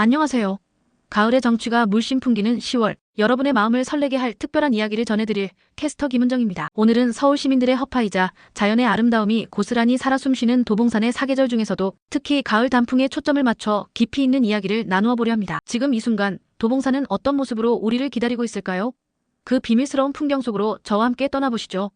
안녕하세요. 가을의 정취가 물씬 풍기는 10월, 여러분의 마음을 설레게 할 특별한 이야기를 전해드릴 캐스터 김은정입니다. 오늘은 서울 시민들의 허파이자 자연의 아름다움이 고스란히 살아 숨쉬는 도봉산의 사계절 중에서도 특히 가을 단풍에 초점을 맞춰 깊이 있는 이야기를 나누어 보려 합니다. 지금 이 순간 도봉산은 어떤 모습으로 우리를 기다리고 있을까요? 그 비밀스러운 풍경 속으로 저와 함께 떠나보시죠.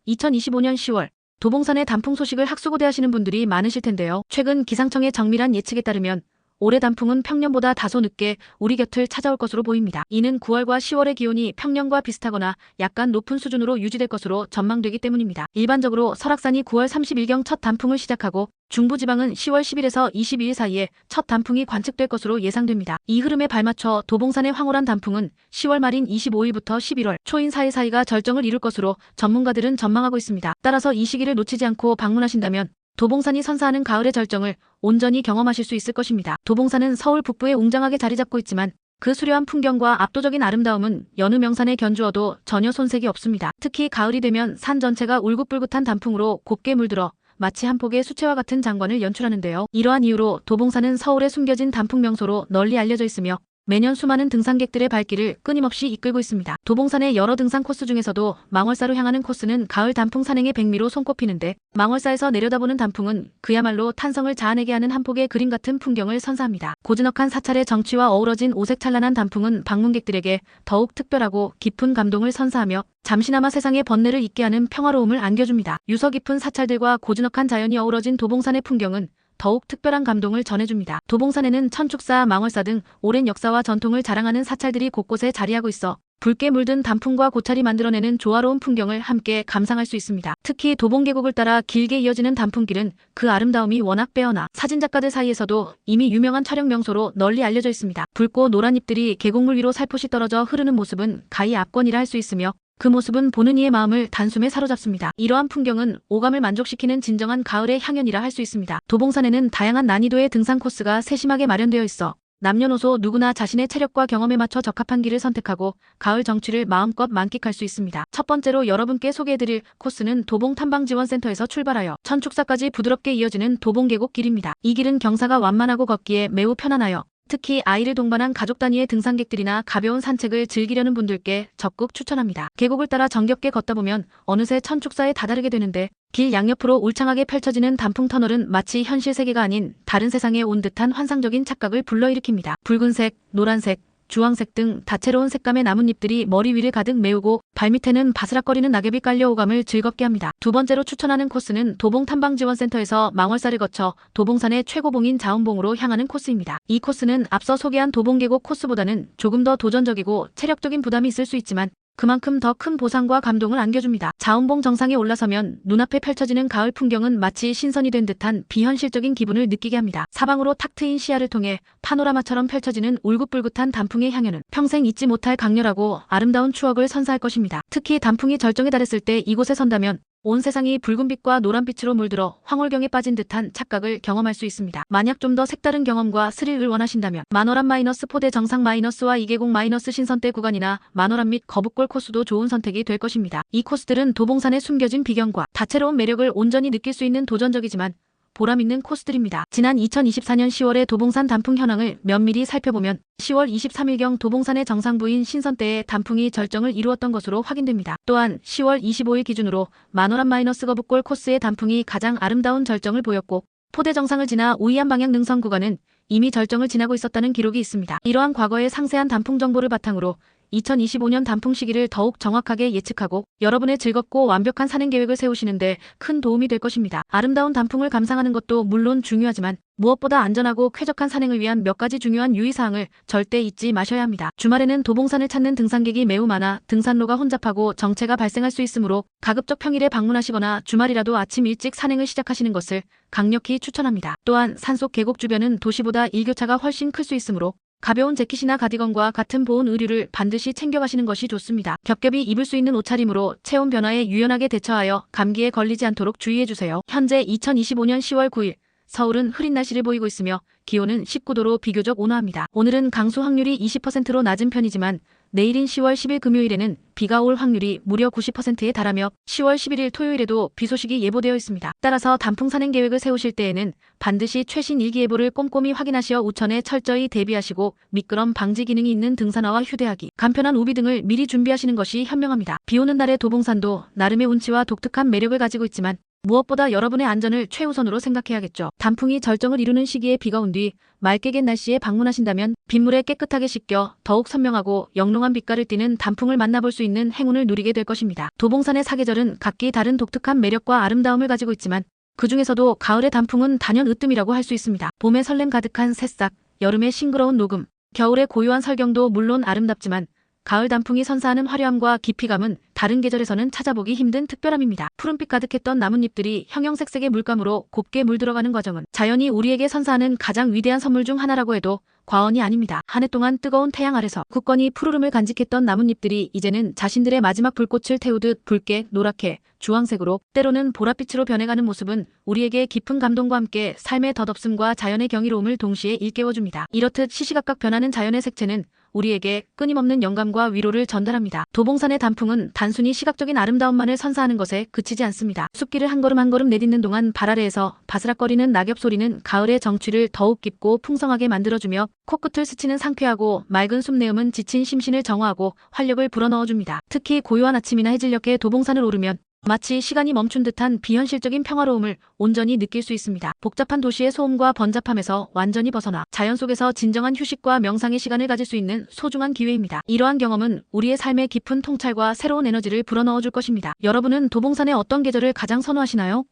2025년 10월, 도봉산의 단풍 소식을 학수고대하시는 분들이 많으실 텐데요. 최근 기상청의 정밀한 예측에 따르면 올해 단풍은 평년보다 다소 늦게 우리 곁을 찾아올 것으로 보입니다. 이는 9월과 10월의 기온이 평년과 비슷하거나 약간 높은 수준으로 유지될 것으로 전망되기 때문입니다. 일반적으로 설악산이 9월 30일경 첫 단풍을 시작하고 중부지방은 10월 10일에서 22일 사이에 첫 단풍이 관측될 것으로 예상됩니다. 이 흐름에 발맞춰 도봉산의 황홀한 단풍은 10월 말인 25일부터 11월 초인 4일 사이가 절정을 이룰 것으로 전문가들은 전망하고 있습니다. 따라서 이 시기를 놓치지 않고 방문하신다면 도봉산이 선사하는 가을의 절정을 온전히 경험하실 수 있을 것입니다. 도봉산은 서울 북부에 웅장하게 자리 잡고 있지만 그 수려한 풍경과 압도적인 아름다움은 여느 명산에 견주어도 전혀 손색이 없습니다. 특히 가을이 되면 산 전체가 울긋불긋한 단풍으로 곱게 물들어 마치 한 폭의 수채화 같은 장관을 연출하는데요. 이러한 이유로 도봉산은 서울에 숨겨진 단풍 명소로 널리 알려져 있으며 매년 수많은 등산객들의 발길을 끊임없이 이끌고 있습니다. 도봉산의 여러 등산 코스 중에서도 망월사로 향하는 코스는 가을 단풍 산행의 백미로 손꼽히는데 망월사에서 내려다보는 단풍은 그야말로 탄성을 자아내게 하는 한 폭의 그림 같은 풍경을 선사합니다. 고즈넉한 사찰의 정취와 어우러진 오색찬란한 단풍은 방문객들에게 더욱 특별하고 깊은 감동을 선사하며 잠시나마 세상의 번뇌를 잊게 하는 평화로움을 안겨줍니다. 유서 깊은 사찰들과 고즈넉한 자연이 어우러진 도봉산의 풍경은 더욱 특별한 감동을 전해줍니다. 도봉산에는 천축사, 망월사 등 오랜 역사와 전통을 자랑하는 사찰들이 곳곳에 자리하고 있어 붉게 물든 단풍과 고찰이 만들어내는 조화로운 풍경을 함께 감상할 수 있습니다. 특히 도봉계곡을 따라 길게 이어지는 단풍길은 그 아름다움이 워낙 빼어나 사진작가들 사이에서도 이미 유명한 촬영 명소로 널리 알려져 있습니다. 붉고 노란 잎들이 계곡물 위로 살포시 떨어져 흐르는 모습은 가히 압권이라 할 수 있으며 그 모습은 보는 이의 마음을 단숨에 사로잡습니다. 이러한 풍경은 오감을 만족시키는 진정한 가을의 향연이라 할 수 있습니다. 도봉산에는 다양한 난이도의 등산 코스가 세심하게 마련되어 있어 남녀노소 누구나 자신의 체력과 경험에 맞춰 적합한 길을 선택하고 가을 정취를 마음껏 만끽할 수 있습니다. 첫 번째로 여러분께 소개해드릴 코스는 도봉탐방지원센터에서 출발하여 천축사까지 부드럽게 이어지는 도봉계곡 길입니다. 이 길은 경사가 완만하고 걷기에 매우 편안하여 특히 아이를 동반한 가족 단위의 등산객들이나 가벼운 산책을 즐기려는 분들께 적극 추천합니다. 계곡을 따라 정겹게 걷다 보면 어느새 천축사에 다다르게 되는데 길 양옆으로 울창하게 펼쳐지는 단풍 터널은 마치 현실 세계가 아닌 다른 세상에 온 듯한 환상적인 착각을 불러일으킵니다. 붉은색, 노란색, 주황색 등 다채로운 색감의 나뭇잎들이 머리 위를 가득 메우고 발밑에는 바스락거리는 낙엽이 깔려 오감을 즐겁게 합니다. 두 번째로 추천하는 코스는 도봉탐방지원센터에서 망월사를 거쳐 도봉산의 최고봉인 자운봉으로 향하는 코스입니다. 이 코스는 앞서 소개한 도봉계곡 코스보다는 조금 더 도전적이고 체력적인 부담이 있을 수 있지만 그만큼 더 큰 보상과 감동을 안겨줍니다. 자운봉 정상에 올라서면 눈앞에 펼쳐지는 가을 풍경은 마치 신선이 된 듯한 비현실적인 기분을 느끼게 합니다. 사방으로 탁 트인 시야를 통해 파노라마처럼 펼쳐지는 울긋불긋한 단풍의 향연은 평생 잊지 못할 강렬하고 아름다운 추억을 선사할 것입니다. 특히 단풍이 절정에 달했을 때 이곳에 선다면 온 세상이 붉은빛과 노란빛으로 물들어 황홀경에 빠진 듯한 착각을 경험할 수 있습니다. 만약 좀 더 색다른 경험과 스릴을 원하신다면 만월암 -포대 정상 -와 이계곡 신선대 구간이나 만월암 및 거북골 코스도 좋은 선택이 될 것입니다. 이 코스들은 도봉산의 숨겨진 비경과 다채로운 매력을 온전히 느낄 수 있는 도전적이지만 보람있는 코스들입니다. 지난 2024년 10월의 도봉산 단풍 현황을 면밀히 살펴보면 10월 23일경 도봉산의 정상부인 신선대에 단풍이 절정을 이루었던 것으로 확인됩니다. 또한 10월 25일 기준으로 만월암 거북골 코스의 단풍이 가장 아름다운 절정을 보였고 포대 정상을 지나 우이안 방향 능선 구간은 이미 절정을 지나고 있었다는 기록이 있습니다. 이러한 과거의 상세한 단풍 정보를 바탕으로 2025년 단풍 시기를 더욱 정확하게 예측하고 여러분의 즐겁고 완벽한 산행 계획을 세우시는데 큰 도움이 될 것입니다. 아름다운 단풍을 감상하는 것도 물론 중요하지만 무엇보다 안전하고 쾌적한 산행을 위한 몇 가지 중요한 유의사항을 절대 잊지 마셔야 합니다. 주말에는 도봉산을 찾는 등산객이 매우 많아 등산로가 혼잡하고 정체가 발생할 수 있으므로 가급적 평일에 방문하시거나 주말이라도 아침 일찍 산행을 시작하시는 것을 강력히 추천합니다. 또한 산속 계곡 주변은 도시보다 일교차가 훨씬 클 수 있으므로 가벼운 재킷이나 가디건과 같은 보온 의류를 반드시 챙겨가시는 것이 좋습니다. 겹겹이 입을 수 있는 옷차림으로 체온 변화에 유연하게 대처하여 감기에 걸리지 않도록 주의해주세요. 현재 2025년 10월 9일 서울은 흐린 날씨를 보이고 있으며 기온은 19도로 비교적 온화합니다. 오늘은 강수 확률이 20%로 낮은 편이지만 내일인 10월 10일 금요일에는 비가 올 확률이 무려 90%에 달하며 10월 11일 토요일에도 비 소식이 예보되어 있습니다. 따라서 단풍 산행 계획을 세우실 때에는 반드시 최신 일기예보를 꼼꼼히 확인하시어 우천에 철저히 대비하시고 미끄럼 방지 기능이 있는 등산화와 휴대하기, 간편한 우비 등을 미리 준비하시는 것이 현명합니다. 비 오는 날의 도봉산도 나름의 운치와 독특한 매력을 가지고 있지만 무엇보다 여러분의 안전을 최우선으로 생각해야겠죠. 단풍이 절정을 이루는 시기에 비가 온 뒤 맑게 갠 날씨에 방문하신다면 빗물에 깨끗하게 씻겨 더욱 선명하고 영롱한 빛깔을 띠는 단풍을 만나볼 수 있는 행운을 누리게 될 것입니다. 도봉산의 사계절은 각기 다른 독특한 매력과 아름다움을 가지고 있지만 그 중에서도 가을의 단풍은 단연 으뜸이라고 할 수 있습니다. 봄의 설렘 가득한 새싹, 여름의 싱그러운 녹음, 겨울의 고요한 설경도 물론 아름답지만 가을 단풍이 선사하는 화려함과 깊이감은 다른 계절에서는 찾아보기 힘든 특별함입니다. 푸른빛 가득했던 나뭇잎들이 형형색색의 물감으로 곱게 물들어가는 과정은 자연이 우리에게 선사하는 가장 위대한 선물 중 하나라고 해도 과언이 아닙니다. 한 해 동안 뜨거운 태양 아래서 굳건히 푸르름을 간직했던 나뭇잎들이 이제는 자신들의 마지막 불꽃을 태우듯 붉게, 노랗게, 주황색으로 때로는 보랏빛으로 변해가는 모습은 우리에게 깊은 감동과 함께 삶의 덧없음과 자연의 경이로움을 동시에 일깨워줍니다. 이렇듯 시시각각 변하는 자연의 색채는 우리에게 끊임없는 영감과 위로를 전달합니다. 도봉산의 단풍은 단순히 시각적인 아름다움만을 선사하는 것에 그치지 않습니다. 숲길을 한 걸음 한 걸음 내딛는 동안 발 아래에서 바스락거리는 낙엽 소리는 가을의 정취를 더욱 깊고 풍성하게 만들어주며 코끝을 스치는 상쾌하고 맑은 숲내음은 지친 심신을 정화하고 활력을 불어넣어줍니다. 특히 고요한 아침이나 해질녘에 도봉산을 오르면 마치 시간이 멈춘 듯한 비현실적인 평화로움을 온전히 느낄 수 있습니다. 복잡한 도시의 소음과 번잡함에서 완전히 벗어나 자연 속에서 진정한 휴식과 명상의 시간을 가질 수 있는 소중한 기회입니다. 이러한 경험은 우리의 삶에 깊은 통찰과 새로운 에너지를 불어넣어 줄 것입니다. 여러분은 도봉산의 어떤 계절을 가장 선호하시나요?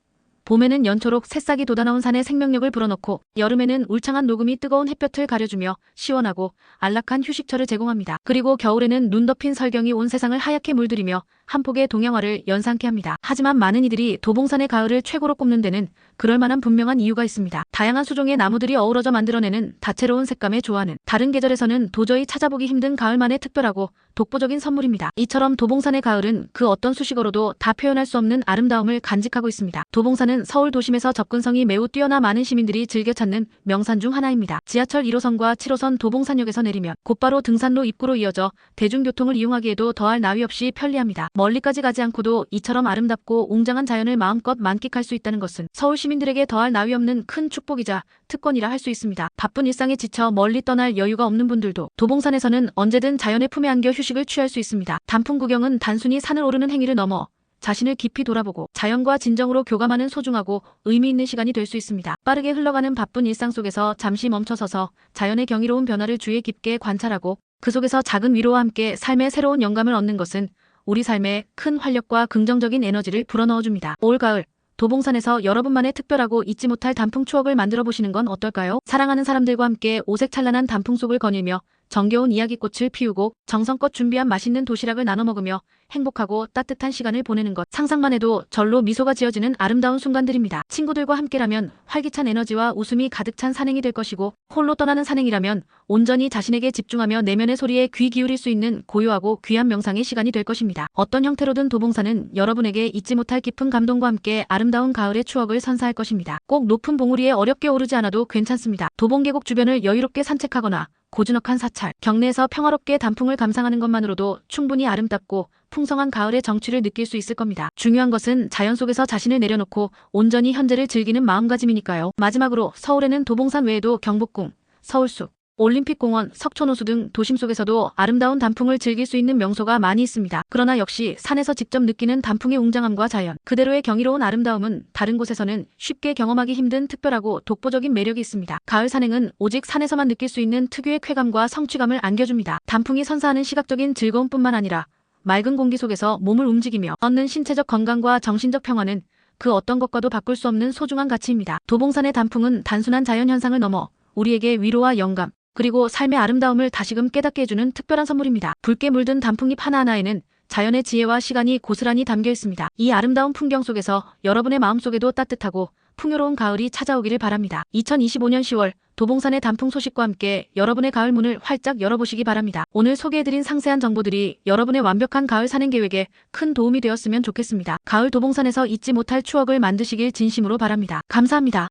봄에는 연초록 새싹이 돋아나온 산에 생명력을 불어넣고 여름에는 울창한 녹음이 뜨거운 햇볕을 가려주며 시원하고 안락한 휴식처를 제공합니다. 그리고 겨울에는 눈 덮인 설경이 온 세상을 하얗게 물들이며 한 폭의 동양화를 연상케 합니다. 하지만 많은 이들이 도봉산의 가을을 최고로 꼽는 데는 그럴 만한 분명한 이유가 있습니다. 다양한 수종의 나무들이 어우러져 만들어내는 다채로운 색감의 조화는 다른 계절에서는 도저히 찾아보기 힘든 가을만의 특별하고 독보적인 선물입니다. 이처럼 도봉산의 가을은 그 어떤 수식어로도 다 표현할 수 없는 아름다움을 간직하고 있습니다. 도봉산은 서울 도심에서 접근성이 매우 뛰어나 많은 시민들이 즐겨 찾는 명산 중 하나입니다. 지하철 1호선과 7호선 도봉산역에서 내리면 곧바로 등산로 입구로 이어져 대중교통을 이용하기에도 더할 나위 없이 편리합니다. 멀리까지 가지 않고도 이처럼 아름답고 웅장한 자연을 마음껏 만끽할 수 있다는 것은 서울 시민들에게 더할 나위 없는 큰 축복이자 특권이라 할 수 있습니다. 바쁜 일상에 지쳐 멀리 떠날 여유가 없는 분들도 도봉산에서는 언제든 자연의 품에 안겨 휴식을 취할 수 있습니다. 단풍 구경은 단순히 산을 오르는 행위를 넘어 자신을 깊이 돌아보고 자연과 진정으로 교감하는 소중하고 의미 있는 시간이 될 수 있습니다. 빠르게 흘러가는 바쁜 일상 속에서 잠시 멈춰서서 자연의 경이로운 변화를 주의 깊게 관찰하고 그 속에서 작은 위로와 함께 삶의 새로운 영감을 얻는 것은 우리 삶에 큰 활력과 긍정적인 에너지를 불어넣어줍니다. 올 가을 도봉산에서 여러분만의 특별하고 잊지 못할 단풍 추억을 만들어 보시는 건 어떨까요? 사랑하는 사람들과 함께 오색찬란한 단풍 속을 거닐며 정겨운 이야기꽃을 피우고 정성껏 준비한 맛있는 도시락을 나눠 먹으며 행복하고 따뜻한 시간을 보내는 것. 상상만 해도 절로 미소가 지어지는 아름다운 순간들입니다. 친구들과 함께라면 활기찬 에너지와 웃음이 가득 찬 산행이 될 것이고 홀로 떠나는 산행이라면 온전히 자신에게 집중하며 내면의 소리에 귀 기울일 수 있는 고요하고 귀한 명상의 시간이 될 것입니다. 어떤 형태로든 도봉산은 여러분에게 잊지 못할 깊은 감동과 함께 아름다운 가을의 추억을 선사할 것입니다. 꼭 높은 봉우리에 어렵게 오르지 않아도 괜찮습니다. 도봉계곡 주변을 여유롭게 산책하거나 고즈넉한 사찰, 경내에서 평화롭게 단풍을 감상하는 것만으로도 충분히 아름답고 풍성한 가을의 정취를 느낄 수 있을 겁니다. 중요한 것은 자연 속에서 자신을 내려놓고 온전히 현재를 즐기는 마음가짐이니까요. 마지막으로 서울에는 도봉산 외에도 경복궁, 서울숲, 올림픽공원, 석촌호수 등 도심 속에서도 아름다운 단풍을 즐길 수 있는 명소가 많이 있습니다. 그러나 역시 산에서 직접 느끼는 단풍의 웅장함과 자연, 그대로의 경이로운 아름다움은 다른 곳에서는 쉽게 경험하기 힘든 특별하고 독보적인 매력이 있습니다. 가을 산행은 오직 산에서만 느낄 수 있는 특유의 쾌감과 성취감을 안겨줍니다. 단풍이 선사하는 시각적인 즐거움뿐만 아니라 맑은 공기 속에서 몸을 움직이며 얻는 신체적 건강과 정신적 평화는 그 어떤 것과도 바꿀 수 없는 소중한 가치입니다. 도봉산의 단풍은 단순한 자연현상을 넘어 우리에게 위로와 영감, 그리고 삶의 아름다움을 다시금 깨닫게 해주는 특별한 선물입니다. 붉게 물든 단풍잎 하나하나에는 자연의 지혜와 시간이 고스란히 담겨 있습니다. 이 아름다운 풍경 속에서 여러분의 마음속에도 따뜻하고 풍요로운 가을이 찾아오기를 바랍니다. 2025년 10월 도봉산의 단풍 소식과 함께 여러분의 가을 문을 활짝 열어보시기 바랍니다. 오늘 소개해드린 상세한 정보들이 여러분의 완벽한 가을 산행 계획에 큰 도움이 되었으면 좋겠습니다. 가을 도봉산에서 잊지 못할 추억을 만드시길 진심으로 바랍니다. 감사합니다.